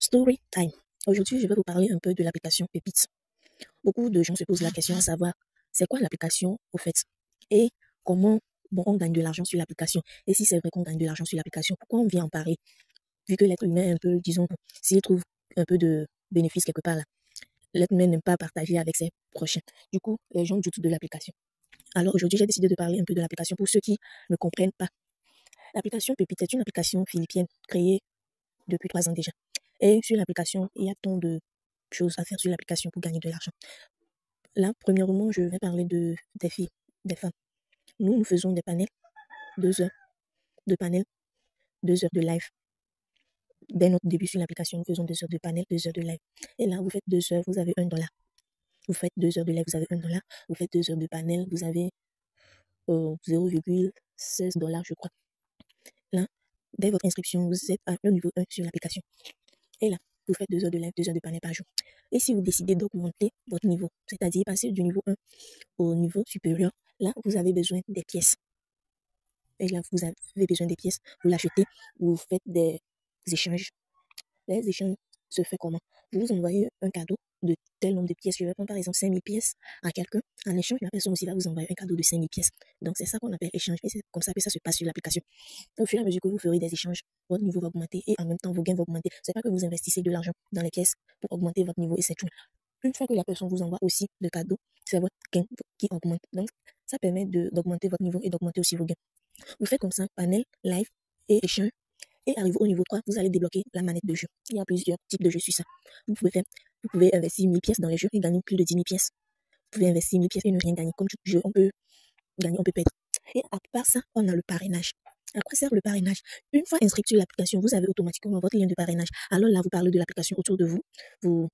Story time. Aujourd'hui, je vais vous parler un peu de l'application Pépite. Beaucoup de gens se posent la question à savoir, c'est quoi l'application au fait? Et comment on gagne de l'argent sur l'application? Et si c'est vrai qu'on gagne de l'argent sur l'application, pourquoi on vient en parler? Vu que l'être humain est un peu, disons, s'il trouve un peu de bénéfice quelque part là, l'être humain n'aime pas partager avec ses prochains. Du coup, les gens doutent de l'application. Alors aujourd'hui, j'ai décidé de parler un peu de l'application pour ceux qui ne comprennent pas. L'application Pépite est une application philippine créée depuis 3 ans déjà. Et sur l'application, il y a tant de choses à faire sur l'application pour gagner de l'argent. Là, premièrement, je vais parler des filles, des femmes. Nous faisons des panels, 2 heures de panel, 2 heures de live. Dès notre début sur l'application, nous faisons 2 heures de panel, 2 heures de live. Et là, vous faites 2 heures, vous avez $1. Vous faites 2 heures de live, vous avez $1. Vous faites 2 heures de panel, vous avez 0,16 $, je crois. Là, dès votre inscription, vous êtes à un niveau 1 sur l'application. Et là, vous faites 2 heures de live, 2 heures de panel par jour. Et si vous décidez d'augmenter votre niveau, c'est-à-dire passer du niveau 1 au niveau supérieur, là, vous avez besoin des pièces. Et là, vous avez besoin des pièces, vous l'achetez, vous faites des échanges. Les échanges se font comment? Vous envoyez un cadeau de tel nombre de pièces. Je vais prendre par exemple 5000 pièces à quelqu'un. En échange, la personne aussi va vous envoyer un cadeau de 5000 pièces. Donc, c'est ça qu'on appelle échange. Et c'est comme ça que ça se passe sur l'application. Au fur et à mesure que vous ferez des échanges, votre niveau va augmenter et en même temps, vos gains vont augmenter. C'est pas que vous investissez de l'argent dans les pièces pour augmenter votre niveau et c'est tout. Une fois que la personne vous envoie aussi le cadeau, c'est votre gain qui augmente. Donc, ça permet d'augmenter votre niveau et d'augmenter aussi vos gains. Vous faites comme ça, panel, live et échange. Et arrivé au niveau 3, vous allez débloquer la manette de jeu. Il y a plusieurs types de jeux sur ça. Vous pouvez investir 1000 pièces dans les jeux et gagner plus de 10 000 pièces. Vous pouvez investir 1000 pièces et ne rien gagner. Comme tout jeu, on peut gagner, on peut perdre. Et à part ça, on a le parrainage. À quoi sert le parrainage? Une fois inscrit sur l'application, vous avez automatiquement votre lien de parrainage. Alors là, vous parlez de l'application autour de vous. Vous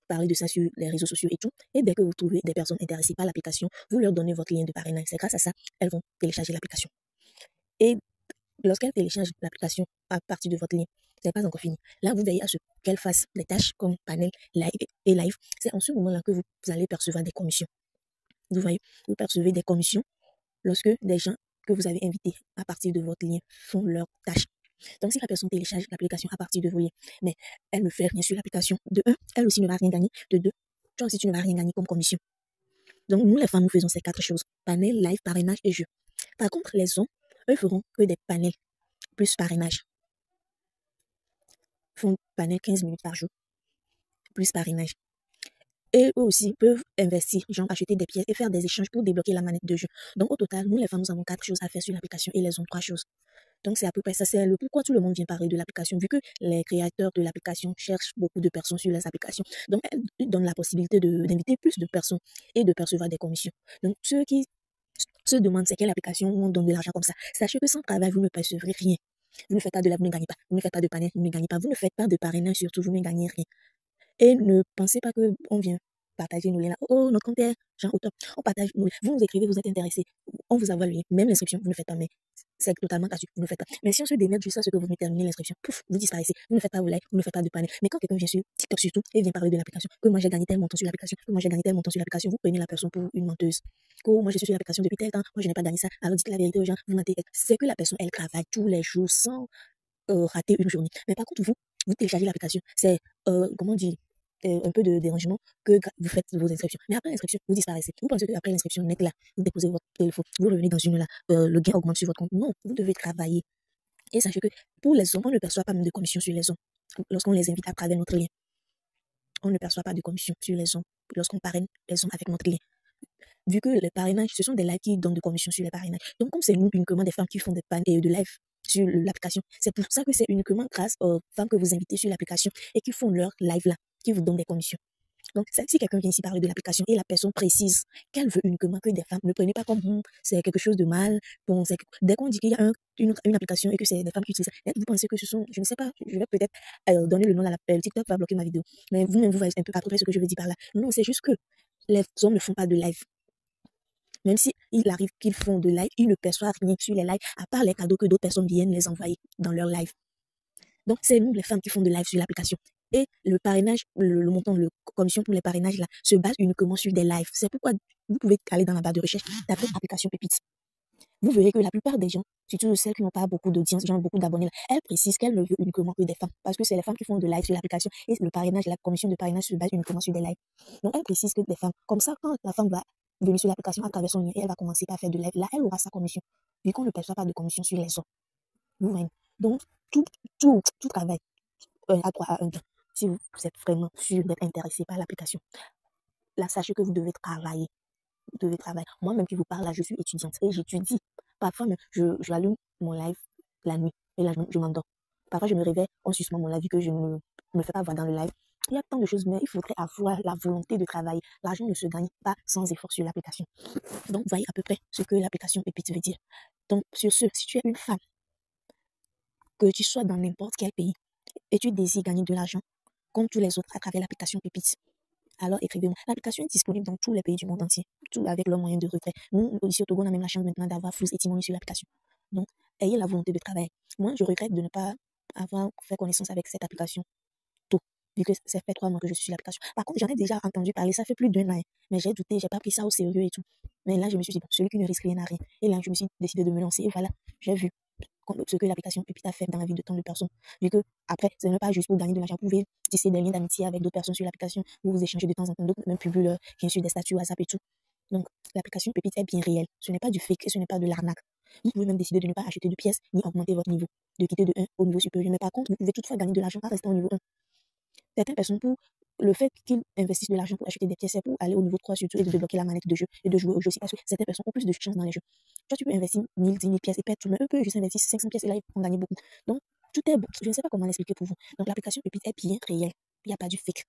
parlez de ça sur les réseaux sociaux et tout. Et dès que vous trouvez des personnes intéressées par l'application, vous leur donnez votre lien de parrainage. C'est grâce à ça, elles vont télécharger l'application. Et lorsqu'elles téléchargent l'application à partir de votre lien, ce n'est pas encore fini. Là, vous veillez à ce qu'elles fassent des tâches comme panel, live et live. C'est en ce moment-là que vous allez percevoir des commissions. Vous voyez, vous percevez des commissions lorsque des gens que vous avez invités à partir de votre lien font leurs tâches. Donc, si la personne télécharge l'application à partir de vos liens, mais elle ne fait rien sur l'application, de 1, elle aussi ne va rien gagner. De 2, toi aussi, tu ne vas rien gagner comme commission. Donc, nous, les femmes, nous faisons ces 4 choses. Panel, live, parrainage et jeu. Par contre, les hommes, eux, feront que des panels plus parrainage. Font panel 15 minutes par jour, plus parrainage. Et eux aussi peuvent investir, genre acheter des pièces et faire des échanges pour débloquer la manette de jeu. Donc, au total, nous, les femmes, nous avons 4 choses à faire sur l'application et les hommes 3 choses. Donc, c'est à peu près ça. C'est le pourquoi tout le monde vient parler de l'application, vu que les créateurs de l'application cherchent beaucoup de personnes sur les applications. Donc, elles donnent la possibilité d'inviter plus de personnes et de percevoir des commissions. Donc, ceux qui se demandent c'est quelle application où on donne de l'argent comme ça, sachez que sans travail, vous ne percevrez rien. Vous ne faites pas de live, vous ne gagnez pas. Vous ne faites pas de panel, vous ne gagnez pas. Vous ne faites pas de parrainage, surtout, vous ne gagnez rien. Et ne pensez pas qu'on vient partager nos liens là. Oh, notre compte est genre au top. On partage nos liens. Vous nous écrivez, vous êtes intéressé. On vous envoie le lien. Même l'inscription, vous ne faites pas, mais c'est totalement gratuit. Vous ne faites pas. Mais si on se démerde juste à ce que vous venez terminer l'inscription, pouf, vous disparaissez. Vous ne faites pas vos likes, vous ne faites pas de panel. Mais quand quelqu'un vient sur TikTok surtout et vient parler de l'application, que moi j'ai gagné tel montant sur l'application, que moi j'ai gagné tel montant sur l'application, vous prenez la personne pour une menteuse. Que moi je suis sur l'application depuis tel temps, moi je n'ai pas gagné ça. Alors dites la vérité aux gens, vous mentez. C'est que la personne, elle travaille tous les jours sans rater une journée. Mais par contre, vous téléchargez l'application. C'est, comment dire, un peu de dérangement que vous faites vos inscriptions. Mais après l'inscription, vous disparaissez. Vous pensez qu'après l'inscription, net là, vous déposez votre téléphone, vous revenez dans une là, le gain augmente sur votre compte. Non, vous devez travailler. Et sachez que pour les hommes, on ne perçoit pas même de commission sur les hommes. Lorsqu'on les invite à travers notre lien, on ne perçoit pas de commission sur les hommes. Lorsqu'on parraine les hommes avec notre lien. Vu que les parrainages, ce sont des lives qui donnent de commission sur les parrainages. Donc, comme c'est nous uniquement des femmes qui font des de live sur l'application, c'est pour ça que c'est uniquement grâce aux femmes que vous invitez sur l'application et qui font leur live là, qui vous donnent des commissions. Donc, si quelqu'un vient ici parler de l'application et la personne précise qu'elle veut uniquement que des femmes, ne prenez pas comme c'est quelque chose de mal. Bon, dès qu'on dit qu'il y a une application et que c'est des femmes qui utilisent ça, vous pensez que ce sont, je ne sais pas, je vais peut-être donner le nom à l'appel, TikTok va bloquer ma vidéo. Mais vous-même, vous voyez un peu à peu près ce que je veux dire par là. Non, c'est juste que les hommes ne font pas de live. Même si il arrive qu'ils font de live, ils ne perçoivent rien sur les lives, à part les cadeaux que d'autres personnes viennent les envoyer dans leur live. Donc, c'est nous, les femmes, qui font de live sur l'application. Et le parrainage, le montant de commission pour les parrainages, là, se base uniquement sur des lives. C'est pourquoi vous pouvez aller dans la barre de recherche, taper application Pépite. Vous verrez que la plupart des gens, surtout celles qui n'ont pas beaucoup d'audience, genre beaucoup d'abonnés, elles précisent qu'elles ne veulent uniquement que des femmes. Parce que c'est les femmes qui font de live sur l'application et le parrainage, la commission de parrainage se base uniquement sur des lives. Donc elles précisent que des femmes. Comme ça, quand la femme va venir sur l'application à travers son lien et elle va commencer par faire de live, là, elle aura sa commission. Vu qu'on ne perçoit pas de commission sur les autres. Vous-même. Donc, tout, tout travail a droit à un temps. Si vous êtes vraiment sûr d'être intéressé par l'application, là, sachez que vous devez travailler. Vous devez travailler. Moi-même qui vous parle, là, je suis étudiante et j'étudie. Parfois, j'allume mon live la nuit et là, je m'endors. Parfois, je me réveille en suspend mon live vu que je ne me fais pas voir dans le live. Il y a tant de choses, mais il faudrait avoir la volonté de travailler. L'argent ne se gagne pas sans effort sur l'application. Donc, voyez à peu près ce que l'application Pépite veut dire. Donc, sur ce, si tu es une femme, que tu sois dans n'importe quel pays et tu désires gagner de l'argent, comme tous les autres, à travers l'application Pépite, alors écrivez-moi. L'application est disponible dans tous les pays du monde entier, tout avec leurs moyens de retrait. Nous, ici au Togo, on a même la chance maintenant d'avoir Fous et Timoni sur l'application. Donc, ayez la volonté de travailler. Moi, je regrette de ne pas avoir fait connaissance avec cette application tôt, vu que ça fait 3 mois que je suis sur l'application. Par contre, j'en ai déjà entendu parler, ça fait plus d'1 an, mais j'ai douté, j'ai pas pris ça au sérieux et tout. Mais là, je me suis dit, bon, celui qui ne risque rien n'a rien. Et là, je me suis décidé de me lancer et voilà, j'ai vu ce que l'application Pépite a fait dans la vie de tant de personnes. Vu que, après, ce n'est pas juste pour gagner de l'argent. Vous pouvez tisser des liens d'amitié avec d'autres personnes sur l'application. Vous échangez de temps en temps. D'autres même publient, bien sûr, des statuts WhatsApp et tout. Donc, l'application Pépite est bien réelle. Ce n'est pas du fake et ce n'est pas de l'arnaque. Vous pouvez même décider de ne pas acheter de pièces ni augmenter votre niveau. De quitter de 1 au niveau supérieur. Mais par contre, vous pouvez toutefois gagner de l'argent en restant au niveau 1. Certaines personnes, pour le fait qu'ils investissent de l'argent pour acheter des pièces, c'est pour aller au niveau 3 surtout et de débloquer la manette de jeu et de jouer au jeu aussi parce que certaines personnes ont plus de chance dans les jeux. Toi, tu peux investir 1000, 10 000 pièces et perdre tout, mais eux peuvent juste investir 500 pièces et là, ils vont gagner beaucoup. Donc, tout est bon. Je ne sais pas comment l'expliquer pour vous. Donc, l'application Pépite est bien réelle. Il n'y a pas du fake.